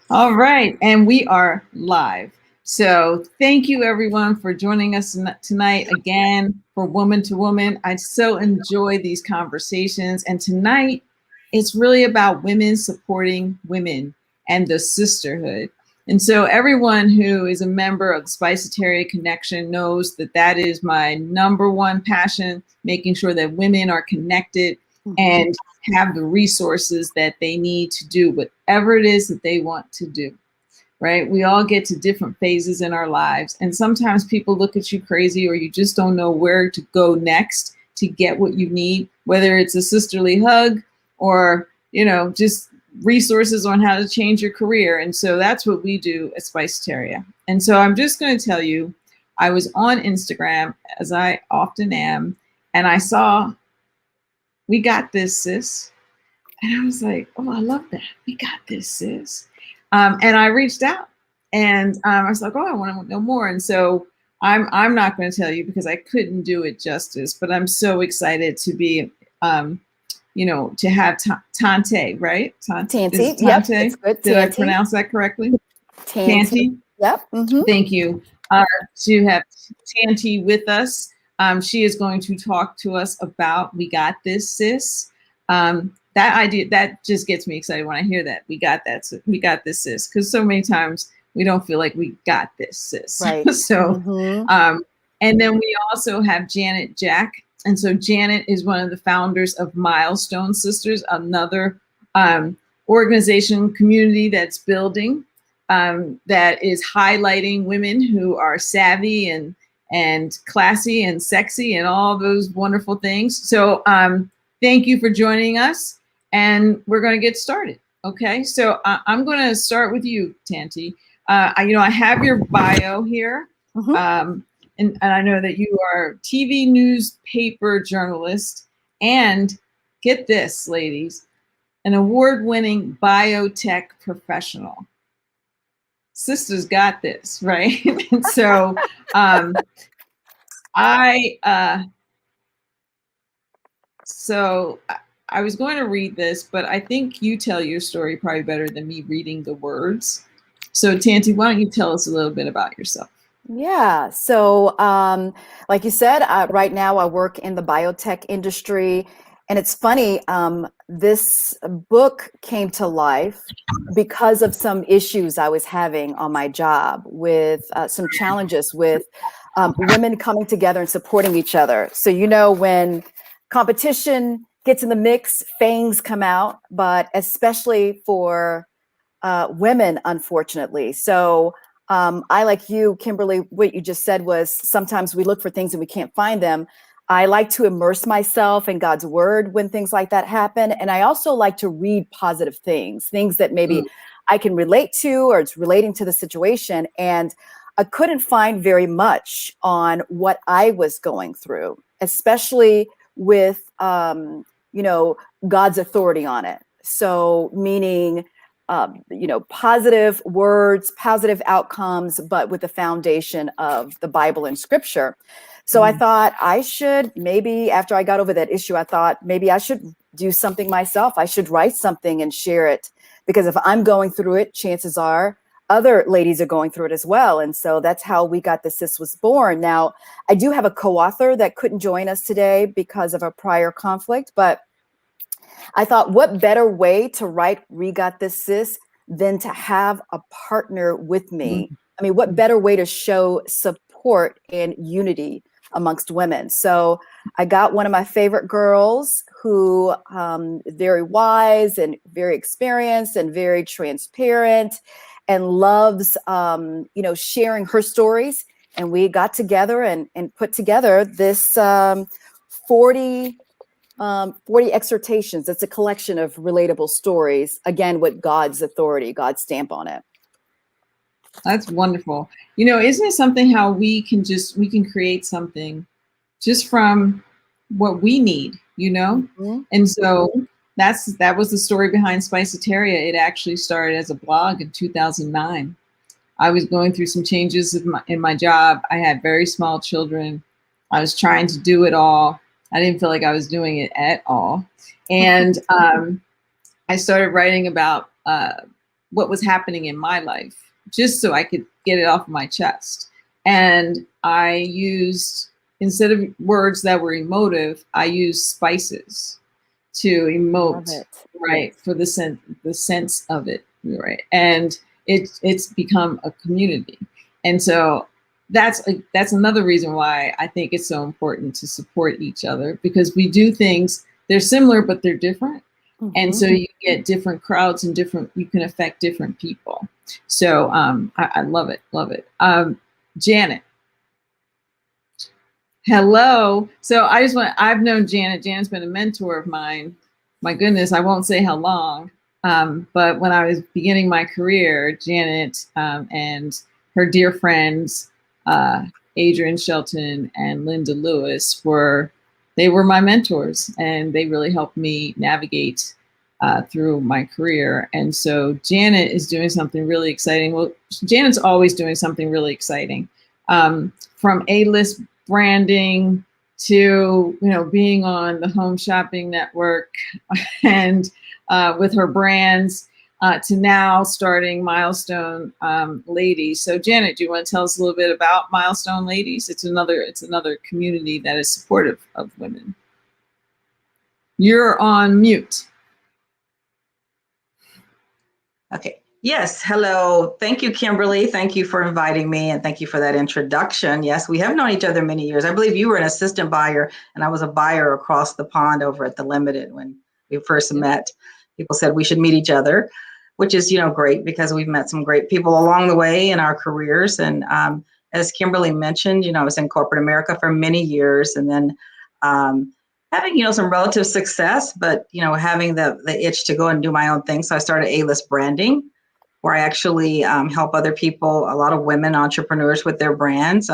All right, and we are live. So, thank you everyone for joining us tonight again for Woman to Woman. I so enjoy these conversations, and tonight it's really about women supporting women and the sisterhood. And so, everyone who is a member of the Spiceteria Connection knows that that is my number one passion, making sure that women are connected and have the resources that they need to do whatever it is that they want to do, right? We all get to different phases in our lives. And sometimes people look at you crazy or you just don't know where to go next to get what you need, whether it's a sisterly hug or, just resources on how to change your career. And so that's what we do at Spiceteria. And so I'm just going to tell you, I was on Instagram, as I often am, and I saw, "We got this, sis." And I was like, "Oh, I love that. We got this, sis." And I reached out, and I was like, "Oh, I want to know more." And so I'm not going to tell you because I couldn't do it justice, but I'm so excited to be, to have Tante, right? Is Tanty. it Yep, it's Tante? good. Did I Tanty. pronounce that correctly? Tanty. Tanti. Yep. Thank you. Uh, to have Tanti with us. She is going to talk to us about "We Got This, Sis." That idea, that just gets me excited when I hear that. We got that. We got this, sis. Because so many times we don't feel like we got this, sis. Right. So, hmm and then we also have Janet Jack. And so Janet is one of the founders of Milestone Sisters, another organization community that's building, that is highlighting women who are savvy and classy and sexy and all those wonderful things. So thank you for joining us, and we're going to get started. Okay, so I'm going to start with you, Tanti. I have your bio here, hmm and I know that you are TV newspaper journalist, and get this, ladies, an award-winning biotech professional. Sisters got this, right? And so um, I so I was going to read this, but I think you tell your story probably better than me reading the words. So Tanti, why don't you tell us a little bit about yourself? Yeah. So, like you said, right now I work in the biotech industry, and it's funny. This book came to life because of some issues I was having on my job with some challenges with women coming together and supporting each other. So, when competition gets in the mix, fangs come out, but especially for women, unfortunately. So I, like you, Kimberly, what you just said was sometimes we look for things and we can't find them. I like to immerse myself in God's word when things like that happen. And I also like to read positive things that maybe I can relate to or it's relating to the situation. And I couldn't find very much on what I was going through, especially with, God's authority on it. So, meaning, positive words, positive outcomes, but with the foundation of the Bible and scripture. So I thought I should maybe, after I got over that issue, I thought maybe I should do something myself. I should write something and share it, because if I'm going through it, chances are other ladies are going through it as well. And so that's how We Got This Sis was born. Now, I do have a co-author that couldn't join us today because of a prior conflict, but I thought, what better way to write We Got This Sis than to have a partner with me? I mean, what better way to show support and unity amongst women? So I got one of my favorite girls who very wise and very experienced and very transparent and loves, sharing her stories. And we got together and put together this 40 40 exhortations. It's a collection of relatable stories, again, with God's authority, God's stamp on it. That's wonderful. Isn't it something how we can create something just from what we need, Mm-hmm. And so that was the story behind Spiceteria. It actually started as a blog in 2009. I was going through some changes in my job. I had very small children. I was trying to do it all. I didn't feel like I was doing it at all. And I started writing about what was happening in my life, just so I could get it off my chest. And I used, instead of words that were emotive, I used spices to emote, right, for the sense of it, right. And it's become a community. And so that's another reason why I think it's so important to support each other, because we do things, they're similar but they're different. Mm-hmm. And so you get different crowds and you can affect different people. So I love it, love it. Janet. Hello. So I've known Janet. Janet's been a mentor of mine. My goodness, I won't say how long. But when I was beginning my career, Janet and her dear friends, Adrian Shelton and Linda Lewis, were my mentors, and they really helped me navigate through my career. And so Janet is doing something really exciting. Well, Janet's always doing something really exciting, from A-list branding to, being on the Home Shopping Network and with her brands, to now starting Milestone Ladies. So Janet, do you want to tell us a little bit about Milestone Ladies? It's another community that is supportive of women. You're on mute. Okay. Yes. Hello. Thank you, Kimberly. Thank you for inviting me, and thank you for that introduction. Yes, we have known each other many years. I believe you were an assistant buyer and I was a buyer across the pond over at the Limited when we first met. People said we should meet each other, which is, great, because we've met some great people along the way in our careers. And as Kimberly mentioned, I was in corporate America for many years, and then having, some relative success, but, having the itch to go and do my own thing. So I started A-list branding, where I actually help other people, a lot of women entrepreneurs, with their brands,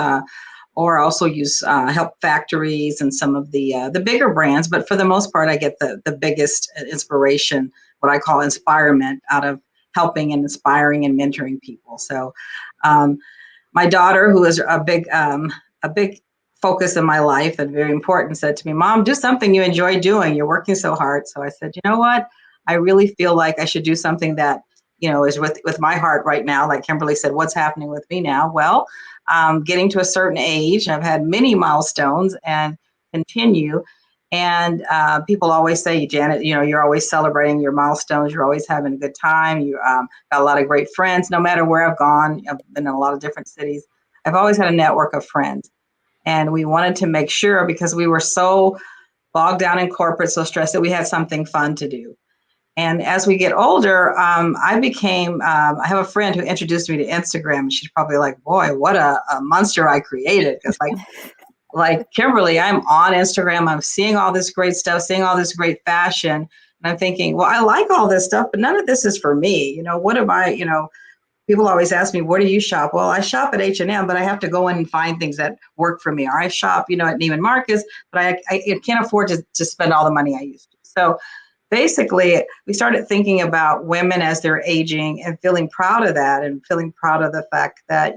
or also help factories and some of the bigger brands. But for the most part, I get the biggest inspiration, what I call inspirement, out of helping and inspiring and mentoring people. So my daughter, who is a big focus in my life and very important, said to me, "Mom, do something you enjoy doing. You're working so hard." So I said, you know what? I really feel like I should do something that, is with my heart right now. Like Kimberly said, what's happening with me now? Well, getting to a certain age, I've had many milestones and continue. And people always say, Janet, you're always celebrating your milestones. You're always having a good time. You got a lot of great friends. No matter where I've gone, I've been in a lot of different cities. I've always had a network of friends. And we wanted to make sure, because we were so bogged down in corporate, so stressed, that we had something fun to do. And as we get older, I have a friend who introduced me to Instagram. She's probably like, boy, what a monster I created. Because like Kimberly, I'm on Instagram. I'm seeing all this great stuff, seeing all this great fashion. And I'm thinking, well, I like all this stuff, but none of this is for me. What am I, people always ask me, where do you shop? Well, I shop at H&M, but I have to go in and find things that work for me. Or I shop, at Neiman Marcus, but I can't afford to spend all the money I used to. So basically, we started thinking about women as they're aging and feeling proud of that, and feeling proud of the fact that,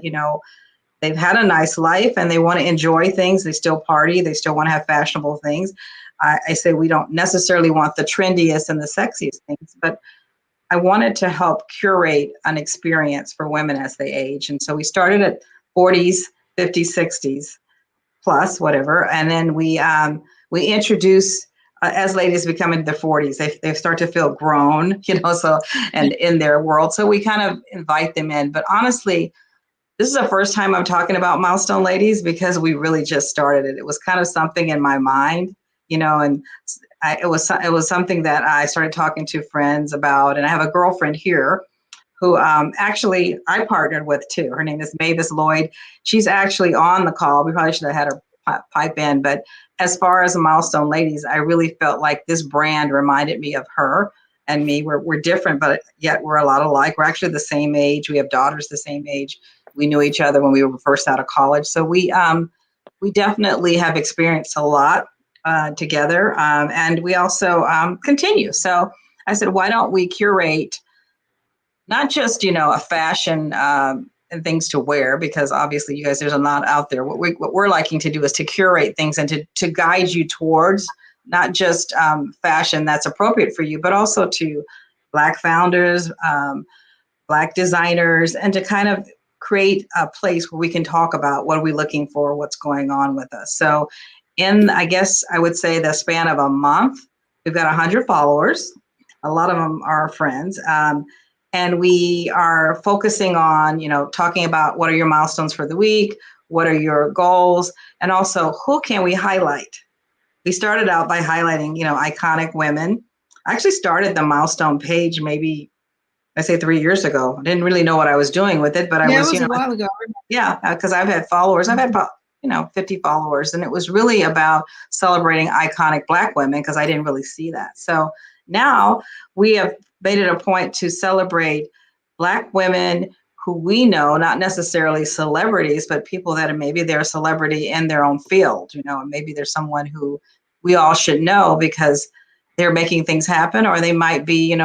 they've had a nice life and they want to enjoy things. They still party. They still want to have fashionable things. I say we don't necessarily want the trendiest and the sexiest things, but I wanted to help curate an experience for women as they age. And so we started at 40s, 50s, 60s plus, whatever. And then we introduce, as ladies become into their 40s, they start to feel grown, so, and in their world. So we kind of invite them in. But honestly, this is the first time I'm talking about Milestone Ladies, because we really just started it. It was kind of something in my mind, and it was something that I started talking to friends about. And I have a girlfriend here who actually I partnered with too. Her name is Mavis Lloyd. She's actually on the call. We probably should have had her pipe in. But as far as Milestone Ladies, I really felt like this brand reminded me of her and me. We're different, but yet we're a lot alike. We're actually the same age. We have daughters the same age. We knew each other when we were first out of college. So we definitely have experienced a lot together, and we also continue. So I said, why don't we curate not just, a fashion and things to wear, because obviously you guys, there's a lot out there. What we're liking to do is to curate things and to guide you towards not just fashion that's appropriate for you, but also to Black founders, Black designers, and to kind of create a place where we can talk about what are we looking for, what's going on with us. So in, I guess I would say, the span of a month, we've got 100 followers. A lot of them are friends. And we are focusing on, talking about what are your milestones for the week, what are your goals, and also who can we highlight. We started out by highlighting, iconic women. I actually started the milestone page maybe, I say 3 years ago. I didn't really know what I was doing with it, but I was, it was a while ago. Yeah, because I've had followers. I've had, 50 followers, and it was really about celebrating iconic Black women because I didn't really see that. So now we have made it a point to celebrate Black women who we know, not necessarily celebrities, but people that are maybe they're a celebrity in their own field, and maybe there's someone who we all should know because they're making things happen, or they might be,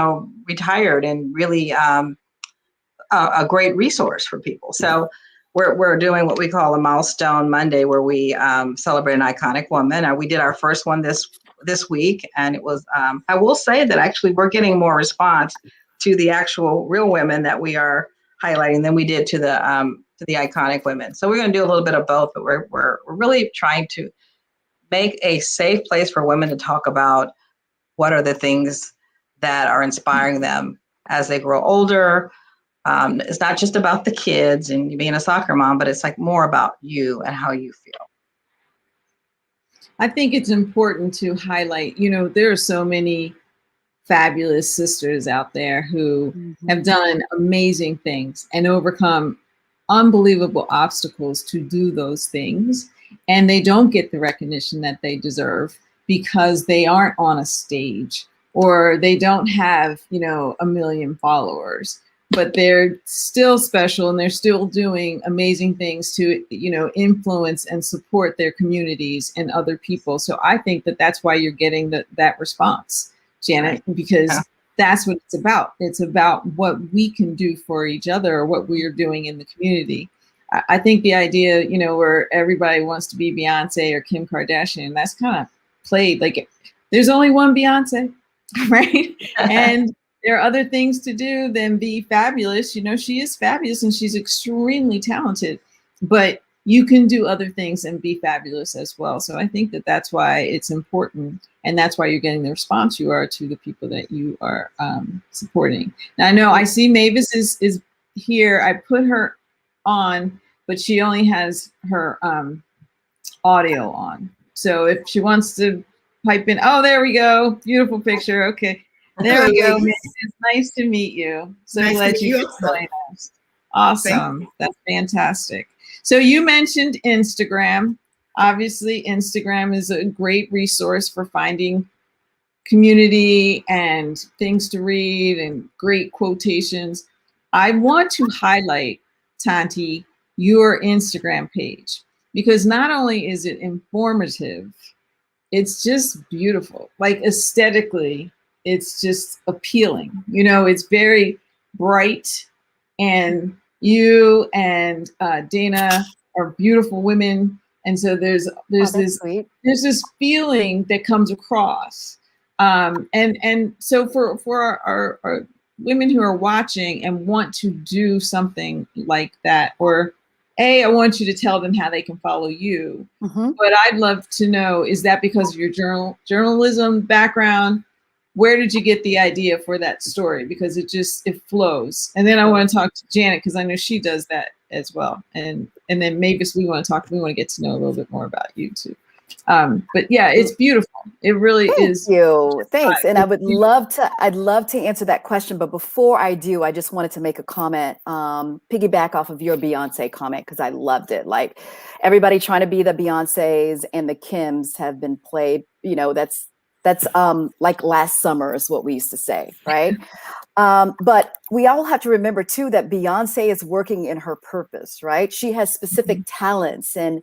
retired and really a great resource for people. So we're doing what we call a Milestone Monday, where we celebrate an iconic woman. We did our first one this week, and it was. I will say that actually we're getting more response to the actual real women that we are highlighting than we did to the iconic women. So we're going to do a little bit of both, but we're really trying to make a safe place for women to talk about what are the things that are inspiring them as they grow older. It's not just about the kids and being a soccer mom, but it's like more about you and how you feel. I think it's important to highlight, there are so many fabulous sisters out there who have done amazing things and overcome unbelievable obstacles to do those things. And they don't get the recognition that they deserve because they aren't on a stage, or they don't have, 1 million followers, but they're still special and they're still doing amazing things to, influence and support their communities and other people. So I think that that's why you're getting that response, Janet, because that's what it's about. It's about what we can do for each other, or what we are doing in the community. I think the idea, where everybody wants to be Beyonce or Kim Kardashian, that's kind of played. Like, there's only one Beyonce, right? And there are other things to do than be fabulous. She is fabulous and she's extremely talented, but you can do other things and be fabulous as well. So I think that that's why it's important. And that's why you're getting the response you are to the people that you are supporting. Now, I know I see Mavis is here. I put her on, but she only has her audio on. So if she wants to pipe in, oh, there we go. Beautiful picture. Okay. There we go. It's nice to meet you. So nice glad you joined us. Awesome. That's fantastic. So you mentioned Instagram. Obviously, Instagram is a great resource for finding community and things to read and great quotations. I want to highlight, Tanti, your Instagram page, because not only is it informative, it's just beautiful. Like, aesthetically, it's just appealing. It's very bright, and you and Dana are beautiful women. And so there's this feeling that comes across. And so for our women who are watching and want to do something like that, or I want you to tell them how they can follow you. But I'd love to know, is that because of your journalism background? Where did you get the idea for that story? Because it flows. And then I want to talk to Janet, because I know she does that as well. And then Mavis, we want to get to know a little bit more about you too. But yeah, it's beautiful. It really is. Thank you. Thanks. And I'd love to answer that question. But before I do, I just wanted to make a comment, piggyback off of your Beyonce comment, because I loved it. Like, everybody trying to be the Beyoncés and the Kims have been played, that's like last summer is what we used to say, right? But we all have to remember too that Beyonce is working in her purpose, right? She has specific talents and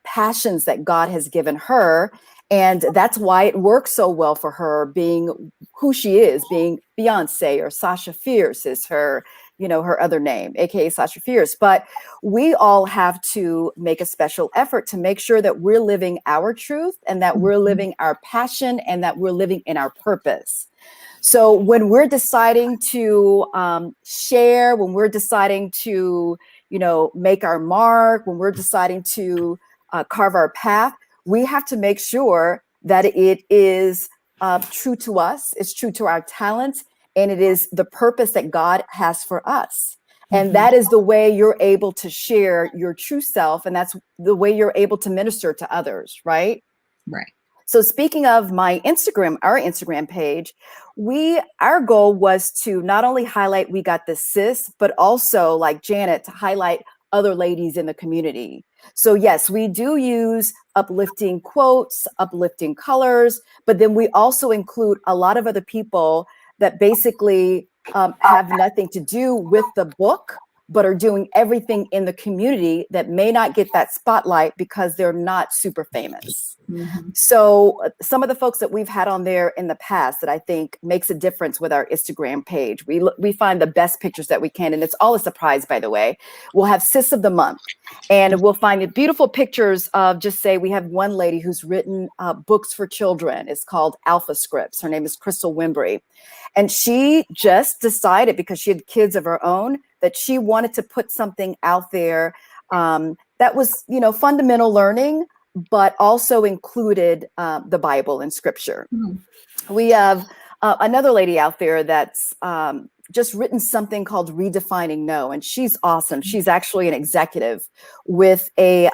passions that God has given her. And that's why it works so well for her, being who she is, being Beyonce, or Sasha Fierce is her, her other name, AKA Sasha Fierce. But we all have to make a special effort to make sure that we're living our truth, and that we're living our passion, and that we're living in our purpose. So when we're deciding to share, when we're deciding to, make our mark, when we're deciding to carve our path, we have to make sure that it is true to us, it's true to our talents, and it is the purpose that God has for us. And that is the way you're able to share your true self. And that's the way you're able to minister to others, right? Right. So speaking of my Instagram, our Instagram page, our goal was to not only highlight We Got This Sis, but also, like Janet, to highlight other ladies in the community. So yes, we do use uplifting quotes, uplifting colors, but then we also include a lot of other people that basically have nothing to do with the book, but are doing everything in the community that may not get that spotlight because they're not super famous. Mm-hmm. So some of the folks that we've had on there in the past that I think makes a difference with our Instagram page, we find the best pictures that we can. And it's all a surprise, by the way. We'll have Sis of the Month, and we'll find the beautiful pictures of, just say, we have one lady who's written books for children. It's called Alpha Scripts. Her name is Crystal Wimbry. And she just decided, because she had kids of her own, that she wanted to put something out there that was, fundamental learning, but also included the Bible and scripture. Mm-hmm. We have another lady out there that's just written something called Redefining No, and she's awesome. She's actually an executive with a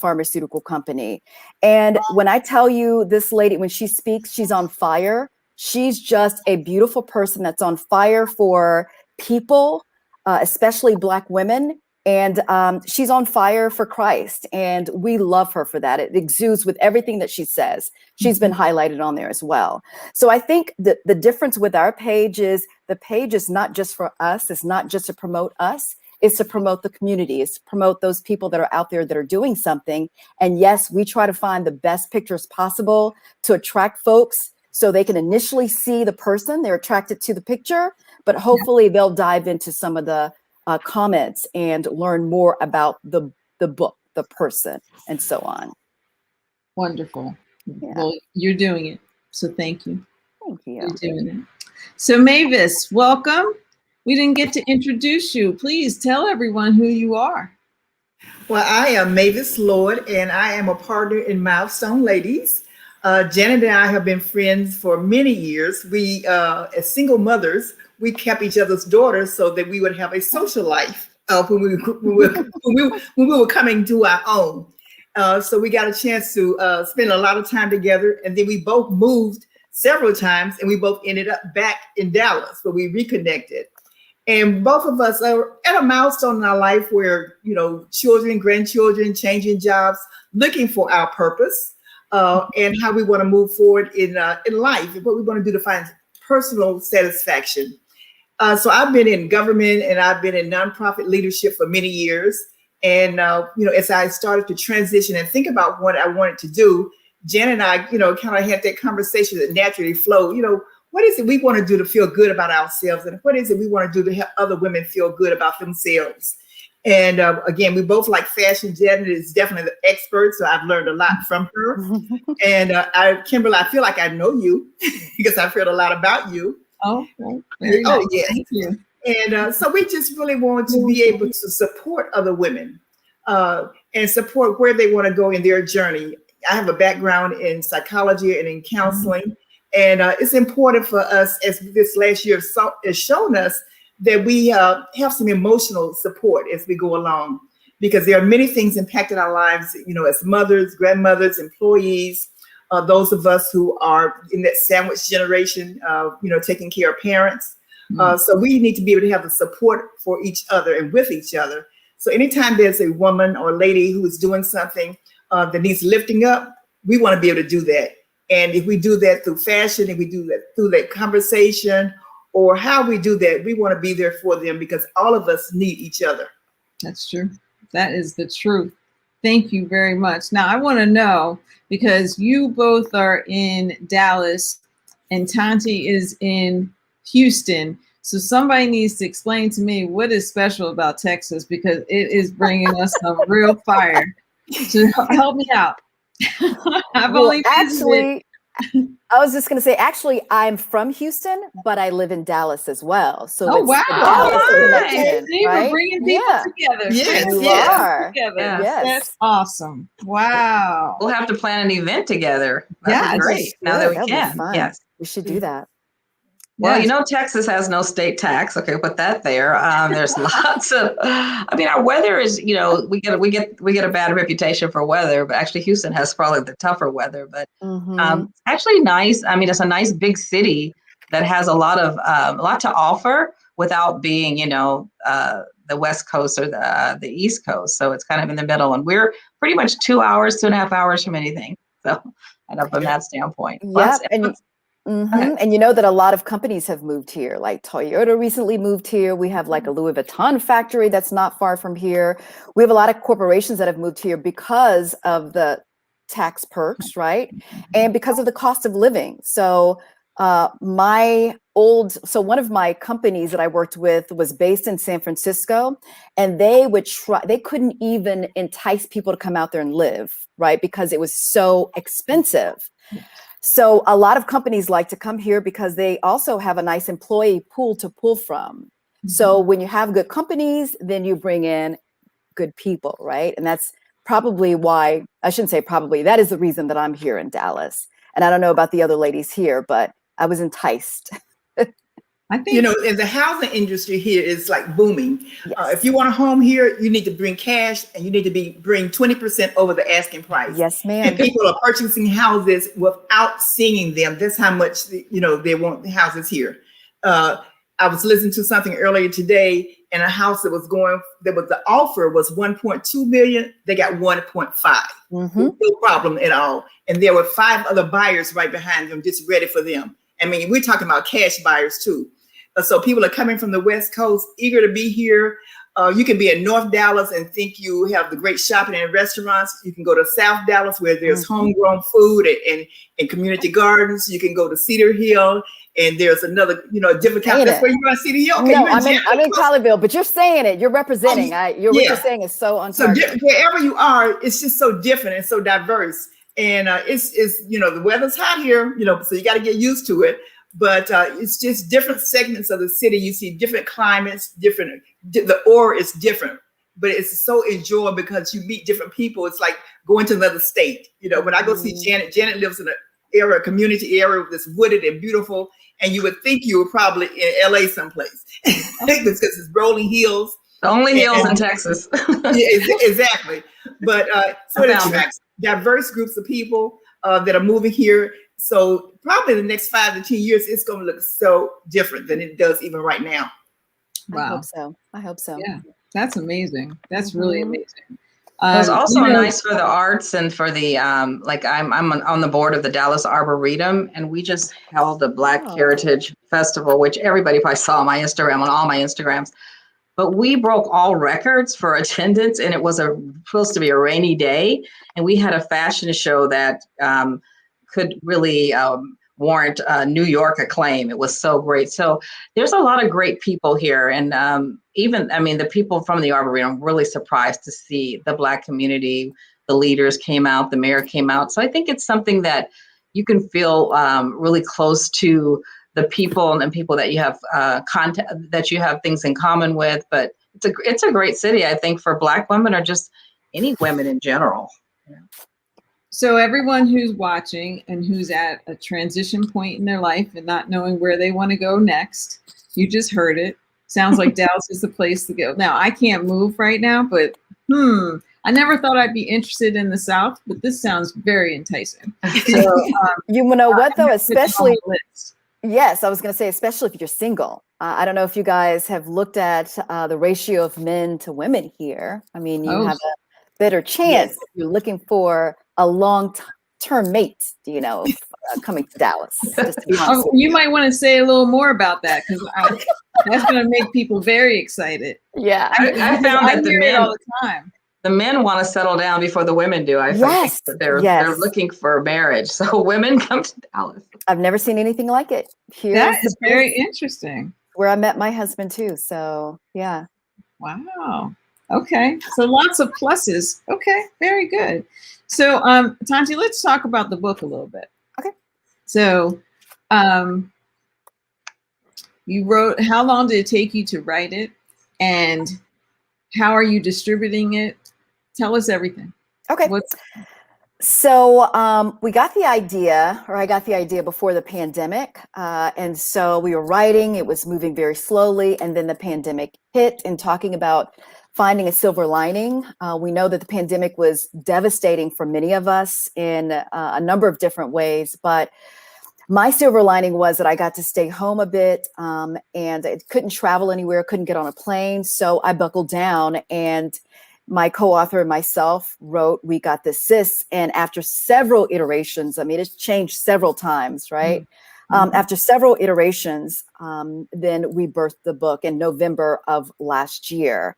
pharmaceutical company. And when I tell you, this lady, when she speaks, she's on fire. She's just a beautiful person that's on fire for people, especially Black women. And she's on fire for Christ. And we love her for that. It exudes with everything that she says. She's been highlighted on there as well. So I think that the difference with our page is the page is not just for us. It's not just to promote us. It's to promote the community. It's to promote those people that are out there that are doing something. And yes, we try to find the best pictures possible to attract folks so they can initially see the person. They're attracted to the picture, but hopefully they'll dive into some of the comments and learn more about the book, the person, and so on. Wonderful. Yeah. Well, you're doing it. So thank you. Thank you. You're doing it. So Mavis, welcome. We didn't get to introduce you. Please tell everyone who you are. Well, I am Mavis Lord, and I am a partner in Milestone Ladies. Janet and I have been friends for many years. We, as single mothers, we kept each other's daughters so that we would have a social life when we were coming to our own. So we got a chance to spend a lot of time together, and then we both moved several times, and we both ended up back in Dallas, where we reconnected. And both of us are at a milestone in our life where, children, grandchildren, changing jobs, looking for our purpose. And how we want to move forward in life, and what we want to do to find personal satisfaction. So I've been in government and I've been in nonprofit leadership for many years. And, as I started to transition and think about what I wanted to do, Jen and I, kind of had that conversation that naturally flowed. What is it we want to do to feel good about ourselves? And what is it we want to do to help other women feel good about themselves? And again, we both like fashion. Janet is definitely the expert, so I've learned a lot from her. And Kimberly, I feel like I know you because I've heard a lot about you. Oh, well, very nice. Yes. Thank you. And so we just really want to be able to support other women and support where they want to go in their journey. I have a background in psychology and in counseling, and it's important for us, as this last year has shown us, that we have some emotional support as we go along, because there are many things impacting our lives, as mothers, grandmothers, employees, those of us who are in that sandwich generation, taking care of parents. So we need to be able to have the support for each other and with each other. So anytime there's a woman or lady who is doing something that needs lifting up, we want to be able to do that. And if we do that through fashion, if we do that through that conversation, or how we do that, we want to be there for them, because all of us need each other. That's true. That is the truth. Thank you very much. Now I want to know, because you both are in Dallas and Tanti is in Houston. So somebody needs to explain to me what is special about Texas, because it is bringing us some real fire. So help me out. I was just going to say, actually, I'm from Houston, but I live in Dallas as well. So Oh, it's wow. the Dallas nice. connection, See, we're right? bringing people Yeah. together. Yes, Bringing You yes. are. together. Yes. Yes. That's awesome. Wow. We'll have to plan an event together. That'd Yes. be great. Now that we That would be can. fun. Yes. We should do that. Well, Yes. you know, Texas has no state tax. Okay, put that there. There's lots of. I mean, our weather is. You know, we get a bad reputation for weather, but actually, Houston has probably the tougher weather. But it's actually nice. I mean, it's a nice big city that has a lot to offer without being, you know, the West Coast or the East Coast. So it's kind of in the middle, and we're pretty much 2.5 hours from anything. So, and from that standpoint, Yep. And you know that a lot of companies have moved here, like Toyota recently moved here. We have like a Louis Vuitton factory that's not far from here. We have a lot of corporations that have moved here because of the tax perks, right? And because of the cost of living. So one of my companies that I worked with was based in San Francisco, and they couldn't even entice people to come out there and live, right? Because it was so expensive. So a lot of companies like to come here because they also have a nice employee pool to pull from. So when you have good companies, then you bring in good people, right? And that's probably why, I shouldn't say probably, that is the reason that I'm here in Dallas. And I don't know about the other ladies here, but I was enticed. I think, You know, and the housing industry here is like booming. Yes. If you want a home here, you need to bring cash, and you need to bring 20% over the asking price. Yes, And ma'am. people are purchasing houses without seeing them. That's how much, you know, they want the houses here. I was listening to something earlier today, and a house that the offer was 1.2 million. They got 1.5. No problem at all. And there were 5 other buyers right behind them, just ready for them. I mean, we're talking about cash buyers too. So people are coming from the West Coast, eager to be here. You can be in North Dallas and think you have the great shopping and restaurants. You can go to South Dallas where there's homegrown food and community gardens. You can go to Cedar Hill, and there's another, you know, different kind. That's where you want Cedar Hill. Okay, no, I'm in Colleyville, but you're saying it. You're representing. What you're saying is so on target. So wherever you are, it's just so different and so diverse. And it's you know, the weather's hot here, you know, so you got to get used to it. But it's just different segments of the city. You see different climates, the aura is different, but it's so enjoyable because you meet different people. It's like going to another state. You know, when I go see Janet lives in a community area that's wooded and beautiful, and you would think you were probably in LA someplace because it's rolling hills. The only hills in Texas. Yeah, exactly. But so it attracts diverse groups of people that are moving here. So probably in the next 5 to 10 years, it's going to look so different than it does even right now. wow. I hope so. Yeah, that's amazing. That's really amazing. It's also nice for the arts and for the like I'm on the board of the Dallas Arboretum, and we just held a Black Heritage Festival, which everybody probably saw on my Instagram, on all my Instagrams. But we broke all records for attendance, and it was supposed to be a rainy day, and we had a fashion show that could really warrant New York acclaim. It was so great. So there's a lot of great people here. And the people from the Arboretum, I'm really surprised to see the Black community, the leaders came out, the mayor came out. So I think it's something that you can feel really close to the people and people that you have contact, that you have things in common with. But it's a great city, I think, for Black women or just any women in general. Yeah. So everyone who's watching and who's at a transition point in their life and not knowing where they want to go next, you just heard it. Sounds like Dallas is the place to go. Now, I can't move right now, but I never thought I'd be interested in the South, but this sounds very enticing. So, you know what, though, especially, yes, I was going to say, especially if you're single. I don't know if you guys have looked at the ratio of men to women here. I mean, you have a better chance if you're looking for a long-term mate, you know, coming to Dallas. Just to be honest you might want to say a little more about that, because that's going to make people very excited. Yeah, I found that the men all the time. The men want to settle down before the women do. I think that they're looking for marriage. So women come to Dallas. I've never seen anything like it. That is very interesting. Where I met my husband too. So yeah. Wow. Okay. So lots of pluses. Okay. Very good. So Tanji, let's talk about the book a little bit. Okay. So, you wrote, how long did it take you to write it? And how are you distributing it? Tell us everything. Okay. So we got the idea, or I got the idea before the pandemic. And so we were writing, it was moving very slowly. And then the pandemic hit, and talking about finding a silver lining. We know that the pandemic was devastating for many of us in a number of different ways. But my silver lining was that I got to stay home a bit, and I couldn't travel anywhere, couldn't get on a plane. So I buckled down, and my co-author and myself wrote We Got This, Sis. And after several iterations, I mean, it's changed several times, right? After several iterations, then we birthed the book in November of last year.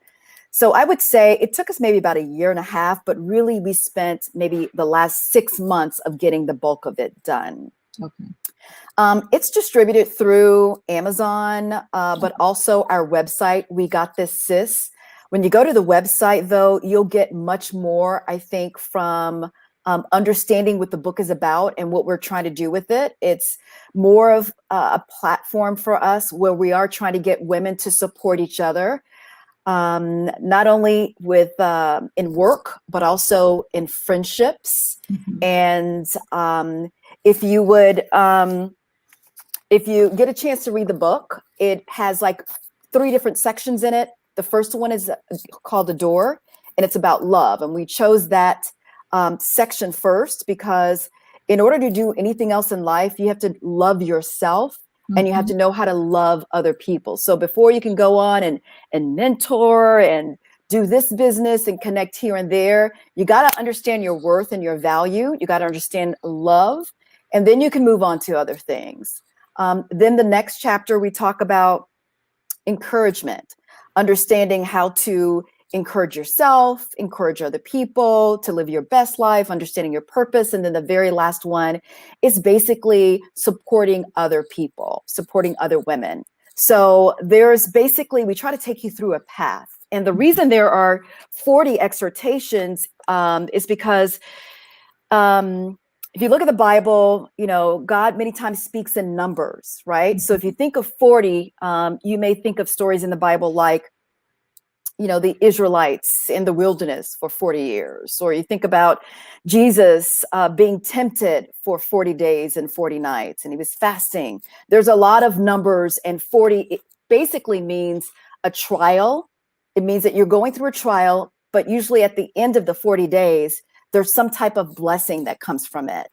So I would say it took us maybe about a year and a half, but really we spent maybe the last 6 months of getting the bulk of it done. Okay. It's distributed through Amazon, but also our website, We Got This, Sis. When you go to the website, though, you'll get much more, I think, from understanding what the book is about and what we're trying to do with it. It's more of a platform for us where we are trying to get women to support each other, not only with in work, but also in friendships. And if you would, if you get a chance to read the book, it has like 3 different sections in it. The first one is called The Door, and it's about love. And we chose that section first because in order to do anything else in life, you have to love yourself and you have to know how to love other people. So before you can go on and mentor and do this business and connect here and there, you got to understand your worth and your value. You got to understand love, and then you can move on to other things. Then the next chapter, we talk about encouragement, understanding how to encourage yourself, encourage other people to live your best life, understanding your purpose. And then the very last one is basically supporting other people, supporting other women. So there's basically, we try to take you through a path. And the reason there are 40 exhortations is because if you look at the Bible, you know, God many times speaks in numbers, right? So if you think of 40, you may think of stories in the Bible like, you know, the Israelites in the wilderness for 40 years, or you think about Jesus being tempted for 40 days and 40 nights, and he was fasting. There's a lot of numbers, and 40 it basically means a trial. It means that you're going through a trial, but usually at the end of the 40 days, there's some type of blessing that comes from it.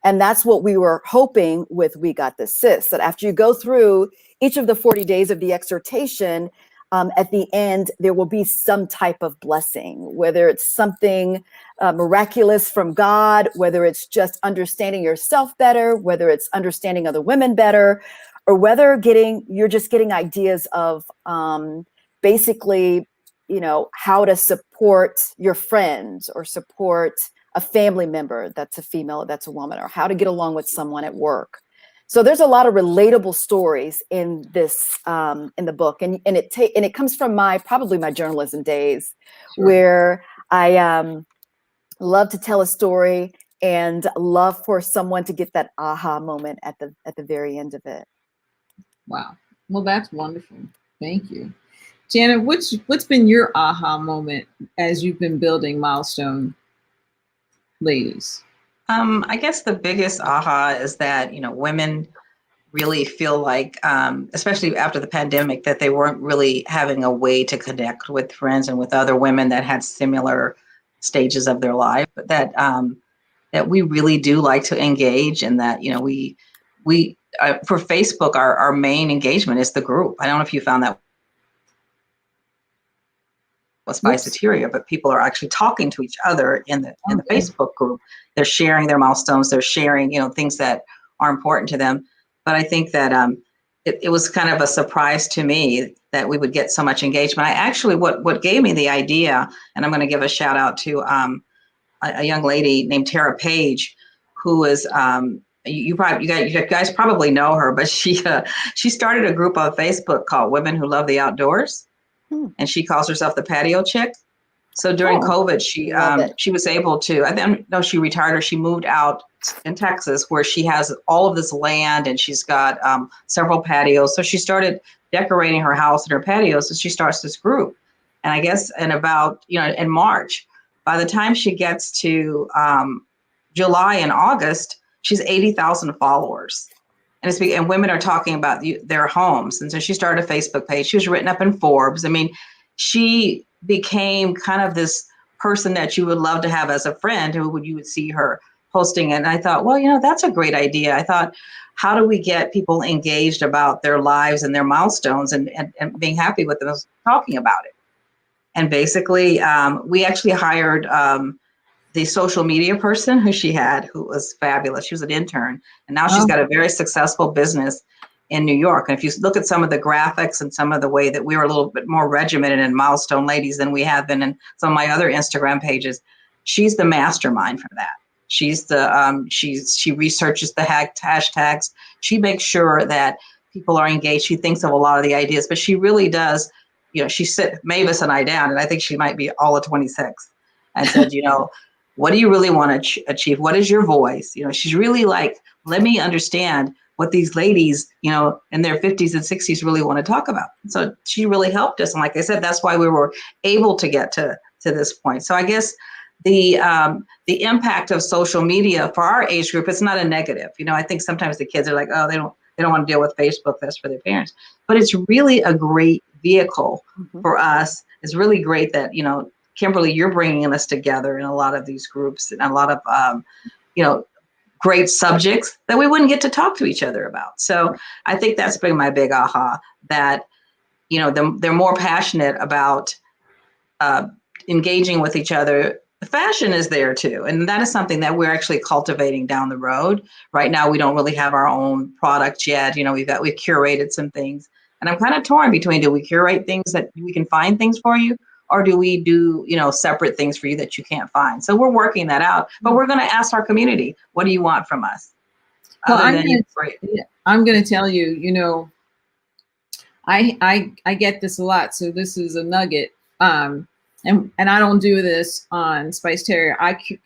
And that's what we were hoping with We Got This, Sis, that after you go through each of the 40 days of the exhortation, at the end, there will be some type of blessing, whether it's something miraculous from God, whether it's just understanding yourself better, whether it's understanding other women better, or whether you're just getting ideas of basically, you know, how to support your friends or support a family member that's a female, that's a woman, or how to get along with someone at work. So there's a lot of relatable stories in this, in the book, and it comes from probably my journalism days, sure, where I love to tell a story and love for someone to get that aha moment at the very end of it. Wow, well, that's wonderful. Thank you, Janet. What's been your aha moment as you've been building Milestone Ladies? I guess the biggest aha is that, you know, women really feel like, especially after the pandemic, that they weren't really having a way to connect with friends and with other women that had similar stages of their life, but that that we really do like to engage, and that, you know, we for Facebook, our main engagement is the group. I don't know if you found that with Spiceteria, but people are actually talking to each other in the Facebook group. They're sharing their milestones. They're sharing, you know, things that are important to them. But I think that it was kind of a surprise to me that we would get so much engagement. I actually, what gave me the idea, and I'm going to give a shout out to a young lady named Tara Page, who is you guys probably know her, but she started a group on Facebook called Women Who Love the Outdoors. And she calls herself the patio chick. So during Oh, COVID, love it. she was able to, I think, no, she retired or she moved out in Texas where she has all of this land and she's got several patios. So she started decorating her house and her patios. So she starts this group. And I guess in about, in March, by the time she gets to July and August, she's 80,000 followers. And women are talking about their homes. And so she started a Facebook page. She was written up in Forbes. I mean, she became kind of this person that you would love to have as a friend who you would see her posting. And I thought, well, that's a great idea. I thought, how do we get people engaged about their lives and their milestones and being happy with them, talking about it? And basically, we actually hired the social media person who was fabulous. She was an intern, and now she's got a very successful business in New York. And if you look at some of the graphics and some of the way that we were a little bit more regimented and milestone ladies than we have been in some of my other Instagram pages, she's the mastermind for that. She's the she researches the hashtags. She makes sure that people are engaged. She thinks of a lot of the ideas, but she really does. She sit Mavis and I down, and I think she might be all of 26, and said, what do you really want to achieve? What is your voice? She's really like, let me understand what these ladies, in their 50s and 60s really want to talk about. So she really helped us. And like I said, that's why we were able to get to this point. So I guess the impact of social media for our age group, it's not a negative. I think sometimes the kids are like, oh, they don't want to deal with Facebook. That's for their parents. But it's really a great vehicle for us. It's really great that, Kimberly, you're bringing us together in a lot of these groups and a lot of, great subjects that we wouldn't get to talk to each other about. So I think that's been my big aha, that, they're more passionate about engaging with each other. The fashion is there too. And that is something that we're actually cultivating down the road. Right now, we don't really have our own products yet. We've curated some things. And I'm kind of torn between, do we curate things that we can find things for you? Or do we do, separate things for you that you can't find? So we're working that out, but we're going to ask our community, what do you want from us? Well, I'm going to tell you, I get this a lot. So this is a nugget. And I don't do this on Spiceteria.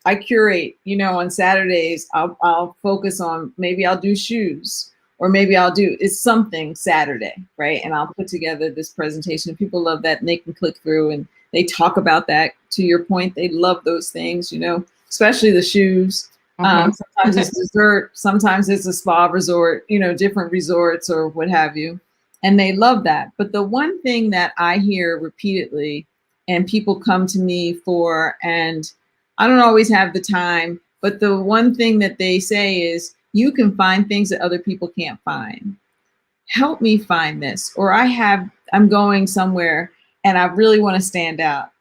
I curate, on Saturdays, I'll focus on, maybe I'll do shoes, or maybe it's something Saturday, right? And I'll put together this presentation. People love that, and they can click through and they talk about that. To your point, they love those things, especially the shoes. Sometimes it's dessert, sometimes it's a spa resort, different resorts or what have you. And they love that. But the one thing that I hear repeatedly and people come to me for, and I don't always have the time, but the one thing that they say is, you can find things that other people can't find. Help me find this. Or I'm going somewhere and I really want to stand out.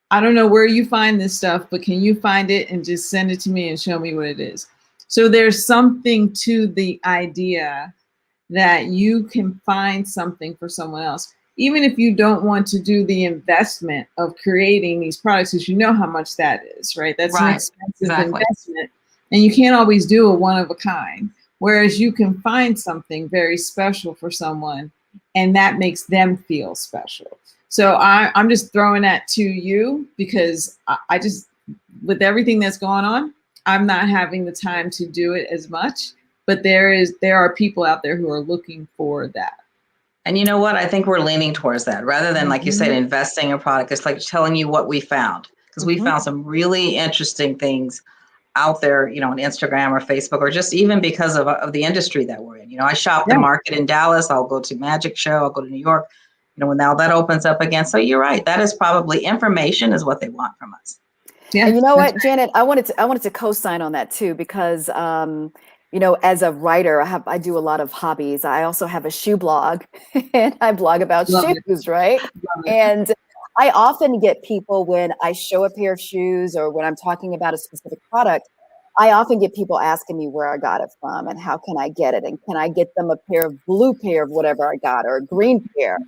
I don't know where you find this stuff, but can you find it and just send it to me and show me what it is? So there's something to the idea that you can find something for someone else. Even if you don't want to do the investment of creating these products, because you know how much that is, right? That's an expensive investment. And you can't always do a one of a kind. Whereas you can find something very special for someone, and that makes them feel special. So I'm just throwing that to you, because I just, with everything that's going on, I'm not having the time to do it as much. But there are people out there who are looking for that. And you know what? I think we're leaning towards that rather than, like you said, investing in product. It's like telling you what we found, because we found some really interesting things out there, on Instagram or Facebook, or just even because of the industry that we're in. I shop the market in Dallas. I'll go to Magic Show. I'll go to New York. When now that opens up again. So you're right. That is probably, information is what they want from us. Yeah. And you know what, Janet, I wanted to co-sign on that too, because as a writer, I do a lot of hobbies. I also have a shoe blog, and I blog about shoes, right? And I often get people, when I show a pair of shoes or when I'm talking about a specific product, I often get people asking me where I got it from and how can I get it, and can I get them a blue pair of whatever I got, or a green pair.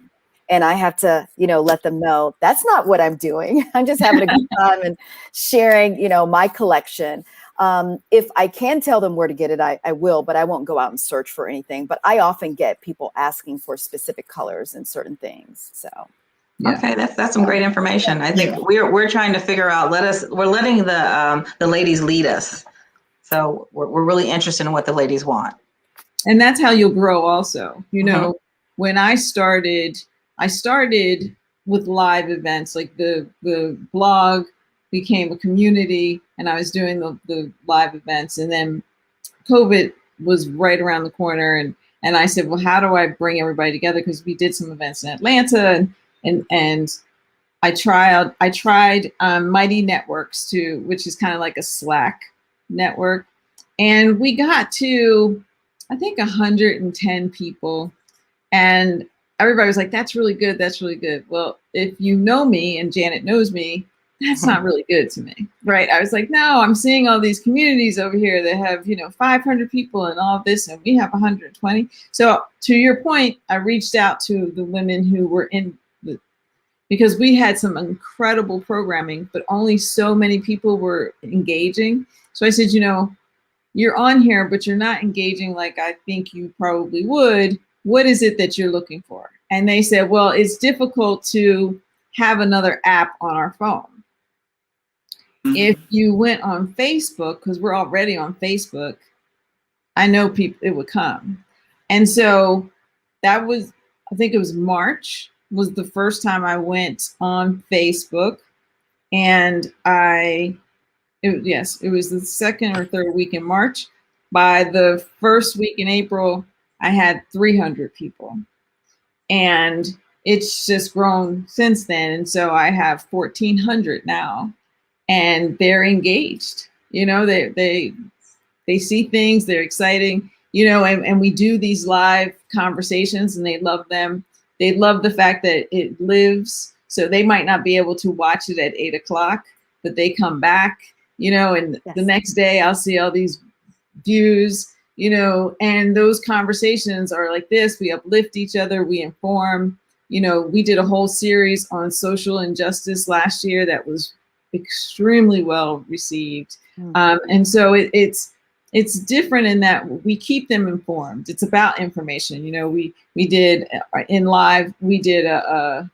And I have to, let them know that's not what I'm doing. I'm just having a good time and sharing, my collection. If I can tell them where to get it, I will, but I won't go out and search for anything. But I often get people asking for specific colors and certain things. So, Yeah. Okay, that's some great information. I think we're trying to figure out. We're letting the ladies lead us. So we're really interested in what the ladies want. And that's how you'll grow also. You know, when I started with live events, like the blog became a community and I was doing the live events, and then COVID was right around the corner, and I said, well, how do I bring everybody together? Because we did some events in Atlanta, and I tried Mighty Networks too, which is kind of like a Slack network, and we got to, I think, 110 people, and everybody was like, that's really good, that's really good. Well, if you know me, and Janet knows me, that's not really good to me, right? I was like, no, I'm seeing all these communities over here that have, 500 people and all of this, and we have 120. So to your point, I reached out to the women who were because we had some incredible programming, but only so many people were engaging. So I said, you're on here, but you're not engaging like I think you probably would. What is it that you're looking for? And they said, well, it's difficult to have another app on our phone. If you went on Facebook, because we're already on Facebook, I know people, it would come. And so that was, I think it was March was the first time I went on Facebook. And it was the second or third week in March. By the first week in April, I had 300 people. And it's just grown since then. And so I have 1,400 now. And they're engaged, they see things, they're exciting, and we do these live conversations and they love them. They love the fact that it lives. So they might not be able to watch it at 8:00, but they come back, and the next day I'll see all these views, and those conversations are like this. We uplift each other, we inform, we did a whole series on social injustice last year that was extremely well received. And so it's different in that we keep them informed. It's about information. We did in live, we did a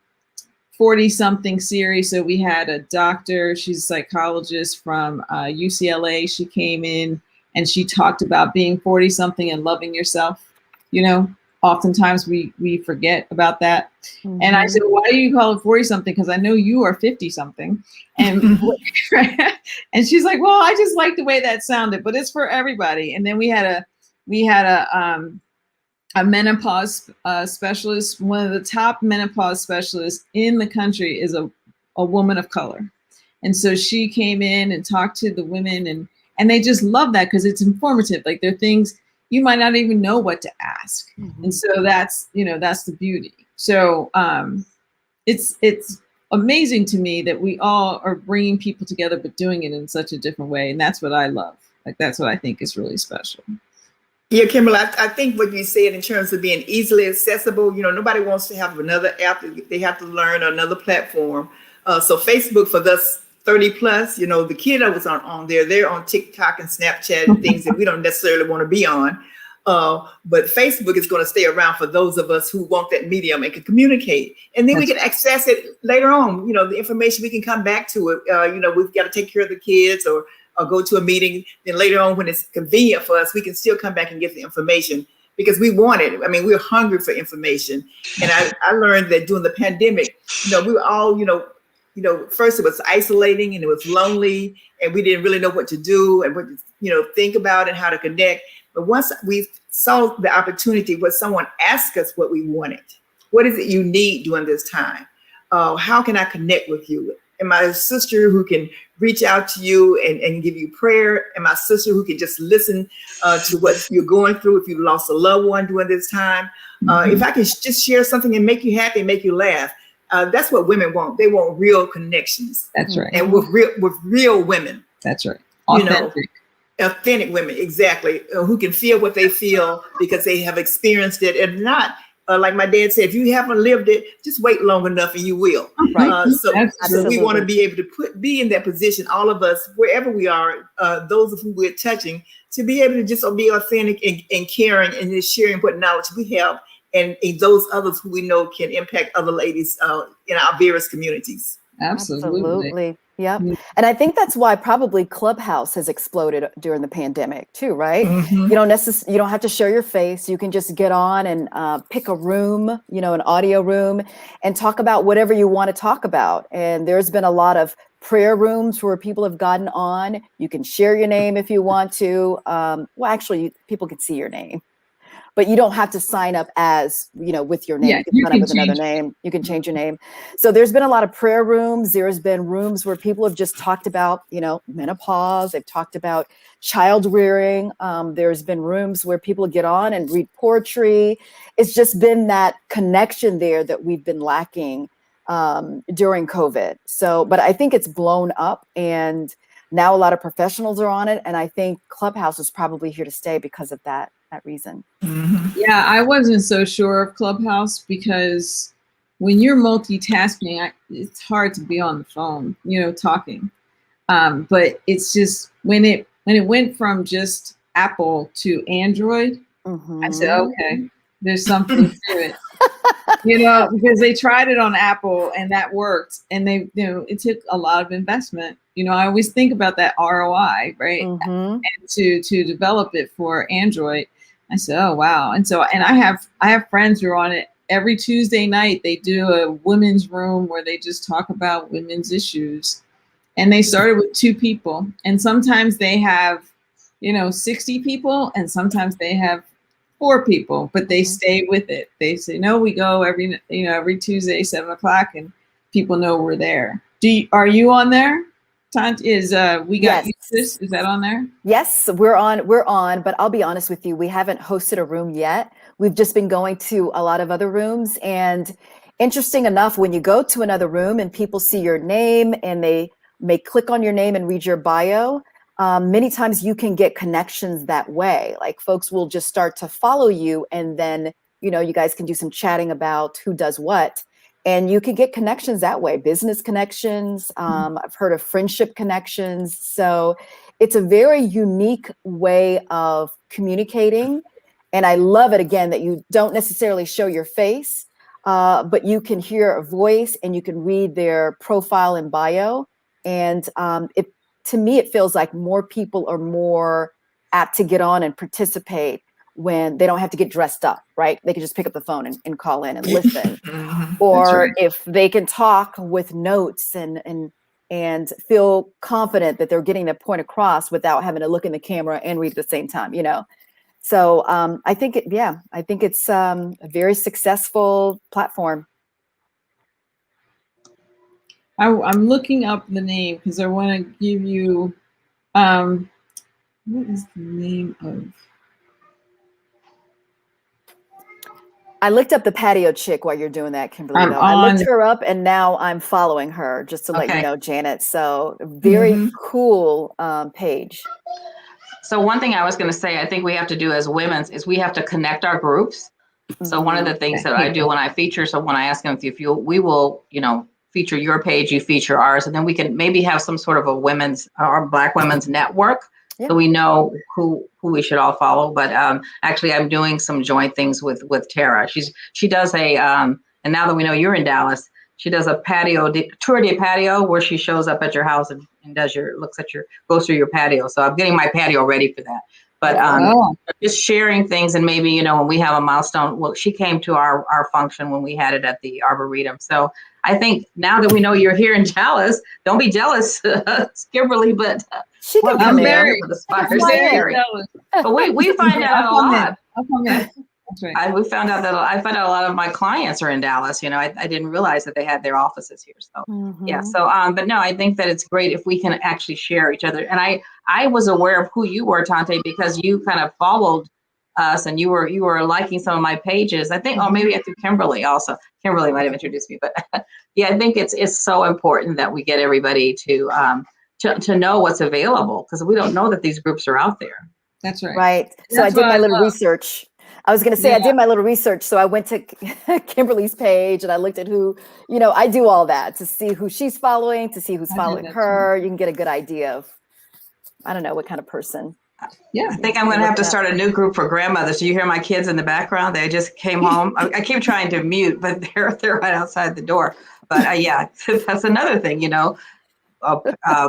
40-something series. So we had a doctor, she's a psychologist from UCLA. She came in and she talked about being 40-something and loving yourself. Oftentimes we forget about that. And I said, why do you call it 40-something? Because I know you are 50-something. And and she's like, well, I just like the way that sounded, but it's for everybody. And then we had a menopause specialist. One of the top menopause specialists in the country is a woman of color. And so she came in and talked to the women, and they just love that because it's informative. Like, there are things you might not even know what to ask. And so that's the beauty. So it's amazing to me that we all are bringing people together, but doing it in such a different way. And that's what I love. Like, that's what I think is really special. Yeah, Kimberly, I think what you said in terms of being easily accessible, nobody wants to have another app. They have to learn another platform. So Facebook for us 30 plus, the kiddos aren't on there. They're on TikTok and Snapchat and things that we don't necessarily want to be on. But Facebook is going to stay around for those of us who want that medium and can communicate. And then we can access it later on. The information, we can come back to it. We've got to take care of the kids or go to a meeting. Then later on, when it's convenient for us, we can still come back and get the information because we want it. I mean, we're hungry for information. And I learned that during the pandemic, we were all, first it was isolating and it was lonely and we didn't really know what to do and what to, think about and how to connect. But once we saw the opportunity where someone asked us what we wanted, what is it you need during this time? How can I connect with you? And my sister who can reach out to you and give you prayer, and my sister who can just listen to what you're going through if you lost a loved one during this time. If I can just share something and make you happy, make you laugh, that's what women want. They want real connections. That's right. And with real women. That's right. Authentic. Authentic women, exactly, who can feel what they feel because they have experienced it, and not like my dad said, if you haven't lived it, just wait long enough and you will. Right. So we want to be able to be in that position, all of us, wherever we are, those of whom we're touching, to be able to just be authentic and caring and just sharing what knowledge we have and those others who we know can impact other ladies in our various communities. Absolutely. Yep. Mm. And I think that's why probably Clubhouse has exploded during the pandemic too, right? Mhm. You don't have to show your face. You can just get on and pick a room, an audio room, and talk about whatever you want to talk about. And there's been a lot of prayer rooms where people have gotten on. You can share your name if you want to. Well, actually, people can see your name, but you don't have to sign up as, with your name. Yeah, You can you sign up can with another change. name. You can change your name. So there's been a lot of prayer rooms. There's been rooms where people have just talked about, menopause. They've talked about child rearing. There's been rooms where people get on and read poetry. It's just been that connection there that we've been lacking during COVID. So, but I think it's blown up, and now a lot of professionals are on it. And I think Clubhouse is probably here to stay because of that reason. Mhm. Yeah, I wasn't so sure of Clubhouse because when you're multitasking, it's hard to be on the phone, talking. But it's just when it went from just Apple to Android, I said, Mhm. okay, there's something to it. Because they tried it on Apple and that worked, and it took a lot of investment. I always think about that ROI, right? Mhm. And to develop it for Android. I said, oh wow. And I have friends who are on it every Tuesday night. They do a women's room where they just talk about women's issues. And they started with 2 people, and sometimes they have 60 people, and sometimes they have 4 people, but they Mhm. stay with it. They say, no, we go every Tuesday, 7:00, and people know we're there. Are you on there? Is We Got Yes. This? Is that on there? Yes, we're on, but I'll be honest with you, we haven't hosted a room yet. We've just been going to a lot of other rooms, and interesting enough, when you go to another room and people see your name and they may click on your name and read your bio, many times you can get connections that way. Like folks will just start to follow you, and then you guys can do some chatting about who does what. And you can get connections that way, business connections. I've heard of friendship connections. So it's a very unique way of communicating. And I love it, again, that you don't necessarily show your face, but you can hear a voice and you can read their profile and bio. And to me, it feels like more people are more apt to get on and participate when they don't have to get dressed up, right? They can just pick up the phone and call in and listen. Mhm. Or right. if they can talk with notes and feel confident that they're getting their point across without having to look in the camera and read at the same time, So I think it's a very successful platform. I'm looking up the name because I want to give you what is the name of? I looked up the patio chick while you're doing that, Kimberly, I'm though. I looked on. her up and now I'm following her, just to let you Okay. know, Janet. So very Mhm. cool page. So one thing I was going to say, I think we have to do as women's is we have to connect our groups. So one of the things that I do when I feature, so when I ask them if we will, feature your page, you feature ours, and then we can maybe have some sort of a women's or Black women's network. Yeah. So we know who we should all follow. But actually, I'm doing some joint things with Tara. She does a and now that we know you're in Dallas, she does a tour de patio where she shows up at your house and goes through your patio. So I'm getting my patio ready for that. But just sharing things, and maybe when we have a milestone. Well, she came to our function when we had it at the Arboretum. So I think now that we know you're here in Dallas, don't be jealous, Kimberly, but She can well, come very- in. for the Spiceteria. But we find out a lot. I'll come in. That's right. I found out a lot of my clients are in Dallas. I didn't realize that they had their offices here. So yeah. So but no, I think that it's great if we can actually share each other. And I was aware of who you were, Tante, because you kind of followed us and you were liking some of my pages. I think, maybe through Kimberly also. Kimberly might have introduced me, but yeah, I think it's so important that we get everybody to know what's available, because we don't know that these groups are out there. That's right. Right. So I did my little research. I was going to say, I did my little research. So I went to Kimberly's page and I looked at who, I do all that to see who she's following, to see who's following her. You can get a good idea of, I don't know, what kind of person Yeah. I think I'm going to have to start a new group for grandmothers. Do you hear my kids in the background? They just came home. I keep trying to mute, but they're right outside the door. But yeah, that's another thing,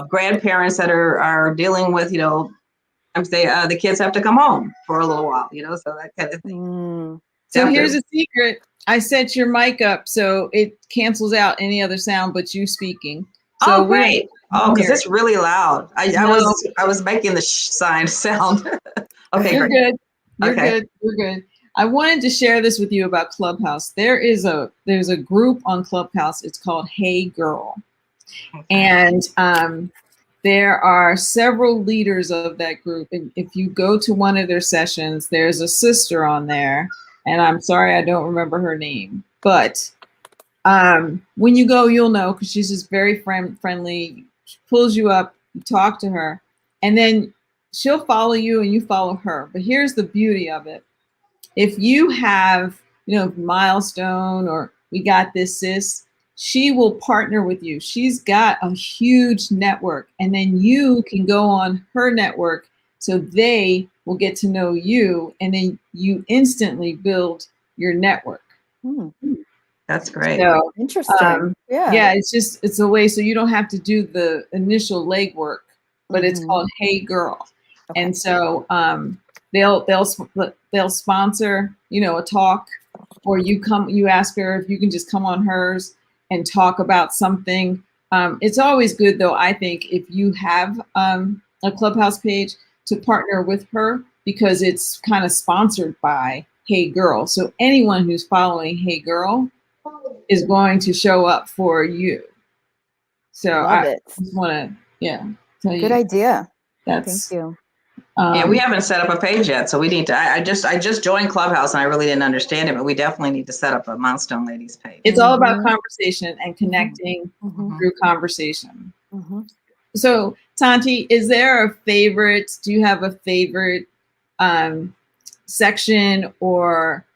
grandparents that are dealing with, the kids have to come home for a little while, so that kind of thing. So here's a secret. I set your mic up so it cancels out any other sound but you speaking. So great. Because it's really loud. I was making the sound. Okay, You're great. good. You're good. You're good. I wanted to share this with you about Clubhouse. There's a group on Clubhouse. It's called Hey Girl. Okay. And there are several leaders of that group. And if you go to one of their sessions, there's a sister on there. And I'm sorry, I don't remember her name. But when you go, you'll know, because she's just very friendly. She pulls you up, you talk to her, and then she'll follow you and you follow her. But here's the beauty of it. If you have, milestone or we got this, sis, she will partner with you. She's got a huge network, and then you can go on her network so they will get to know you, and then you instantly build your network. That's great. So, interesting. Yeah, it's a way so you don't have to do the initial legwork, but it's called Hey Girl. Okay. And so they'll sponsor, a talk, or you ask her if you can just come on hers and talk about something. It's always good, though, I think, if you have a Clubhouse page, to partner with her, because it's kind of sponsored by Hey Girl. So anyone who's following Hey Girl is going to show up for you. So I just want to, tell you. Good idea. Thank you. We haven't set up a page yet, so we need to. I just joined Clubhouse and I really didn't understand it, but we definitely need to set up a Milestone Ladies page. It's all about conversation and connecting through conversation. So, Tanti, is there a favorite? Do you have a favorite section or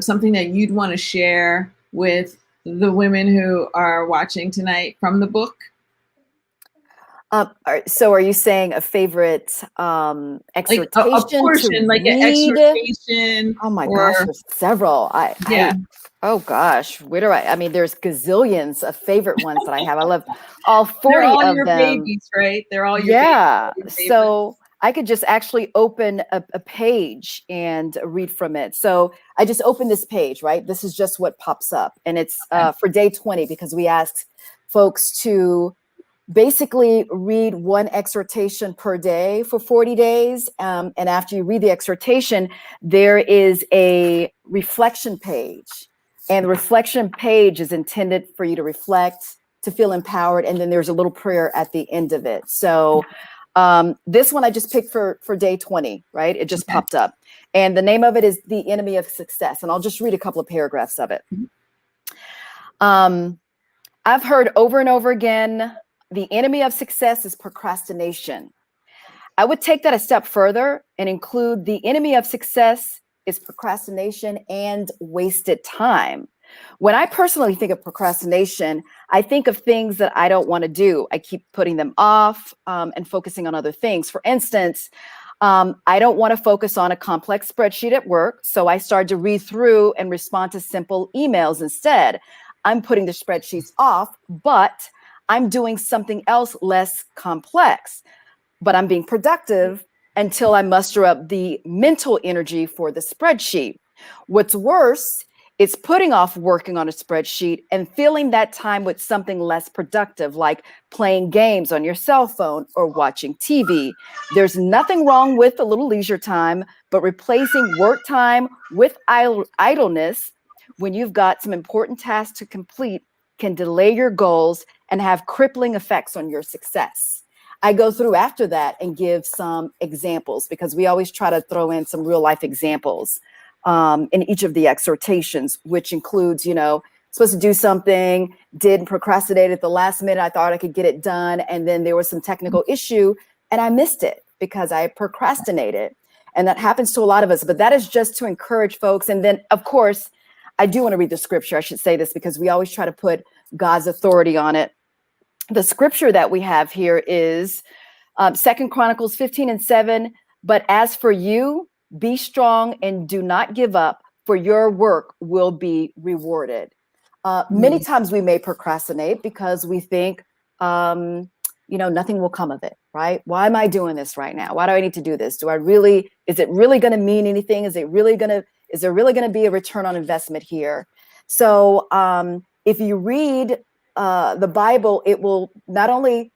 something that you'd want to share with the women who are watching tonight from the book? So are you saying a favorite exhortation? Like a portion, like an exhortation. Oh my gosh, there's several. Oh gosh, I mean, there's gazillions of favorite ones that I have. I love all 40 all of your them. Babies, right? They're all your babies. So I could just actually open a page and read from it. So I just opened this page, right? This is just what pops up. And it's for day 20, because we asked folks to basically read one exhortation per day for 40 days. And after you read the exhortation, there is a reflection page. And the reflection page is intended for you to reflect, to feel empowered. And then there's a little prayer at the end of it. So this one I just picked for day 20, right? It just popped up. And the name of it is The Enemy of Success. And I'll just read a couple of paragraphs of it. I've heard over and over again, the enemy of success is procrastination. I would take that a step further and include the enemy of success is procrastination and wasted time. When I personally think of procrastination, I think of things that I don't want to do. I keep putting them off and focusing on other things. For instance, I don't want to focus on a complex spreadsheet at work, so I started to read through and respond to simple emails instead. I'm putting the spreadsheets off, but I'm doing something else less complex, but I'm being productive until I muster up the mental energy for the spreadsheet. What's worse, it's putting off working on a spreadsheet and filling that time with something less productive, like playing games on your cell phone or watching TV. There's nothing wrong with a little leisure time, but replacing work time with idleness when you've got some important tasks to complete can delay your goals and have crippling effects on your success. I go through after that and give some examples, because we always try to throw in some real life examples in each of the exhortations, which includes, supposed to do something, didn't procrastinate at the last minute. I thought I could get it done. And then there was some technical issue and I missed it because I procrastinated. And that happens to a lot of us, but that is just to encourage folks. And then, of course, I do want to read the scripture. I should say this because we always try to put God's authority on it. The scripture that we have here is 2 Chronicles 15:7. But as for you, be strong and do not give up, for your work will be rewarded. Many times we may procrastinate because we think, nothing will come of it, right? Why am I doing this right now? Why do I need to do this? Is it really going to mean anything? Is there really going to be a return on investment here? So if you read the Bible, it will not only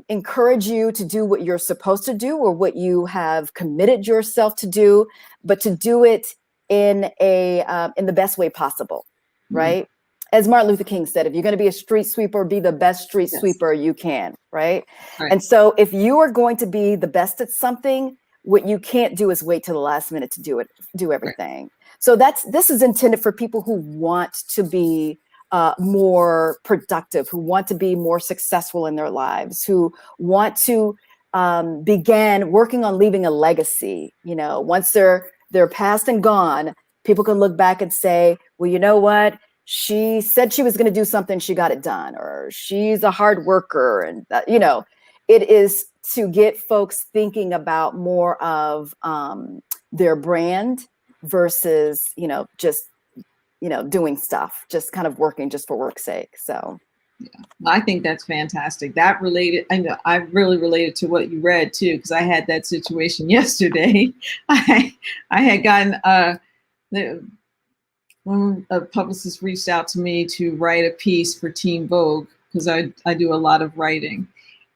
encourage you to do what you're supposed to do or what you have committed yourself to do, but to do it in the best way possible, right? As Martin Luther King said, if you're going to be a street sweeper, be the best street sweeper you can, right? And so if you are going to be the best at something, what you can't do is wait till the last minute to do everything. Right. So this is intended for people who want to be more productive, who want to be more successful in their lives, who want to begin working on leaving a legacy. Once they're past and gone, people can look back and say, well, you know what? She said she was going to do something, she got it done, or she's a hard worker. And, it is to get folks thinking about more of their brand versus, just, doing stuff, just kind of working just for work's sake. So. Yeah, I think that's fantastic. That related, I really related to what you read too, because I had that situation yesterday. I had gotten when a publicist reached out to me to write a piece for Teen Vogue, because I do a lot of writing.